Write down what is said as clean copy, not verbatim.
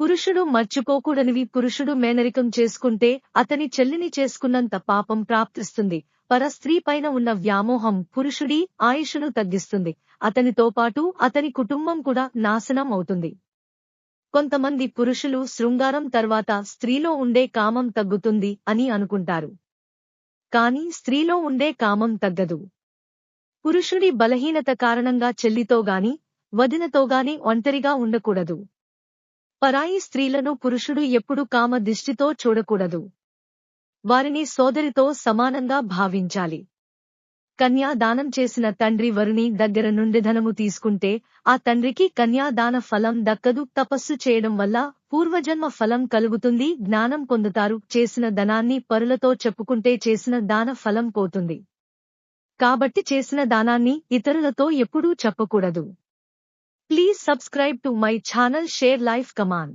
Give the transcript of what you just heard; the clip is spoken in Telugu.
పురుషుడు మర్చిపోకూడనివి. పురుషుడు మేనరికం చేసుకుంటే అతని చెల్లిని చేసుకున్నంత పాపం ప్రాప్తిస్తుంది. పర స్త్రీ పైన ఉన్న వ్యామోహం పురుషుడి ఆయుష్ను తగ్గిస్తుంది. అతనితో పాటు అతని కుటుంబం కూడా నాశనం అవుతుంది. కొంతమంది పురుషులు శృంగారం తర్వాత స్త్రీలో ఉండే కామం తగ్గుతుంది అని అనుకుంటారు. కానీ స్త్రీలో ఉండే కామం తగ్గదు. పురుషుడి బలహీనత కారణంగా చెల్లితోగాని, వదినతోగాని ఒంటరిగా ఉండకూడదు. పరాయి స్త్రీలను పురుషుడు ఎప్పుడు కామ దిష్టితో చూడకూడదు. వారిని సోదరితో సమానంగా భావించాలి. కన్యాదానం చేసిన తండ్రి వరుని దగ్గర నుండి ధనము తీసుకుంటే ఆ తండ్రికి కన్యాదాన ఫలం దక్కదు. తపస్సు చేయడం వల్ల పూర్వజన్మ ఫలం కలుగుతుంది. జ్ఞానం పొందుతారు. చేసిన దానాన్ని పరులతో చెప్పుకుంటే చేసిన దాన ఫలం పోతుంది. కాబట్టి చేసిన దానాన్ని ఇతరులతో ఎప్పుడూ చెప్పకూడదు. Please subscribe to my channel. Share life command.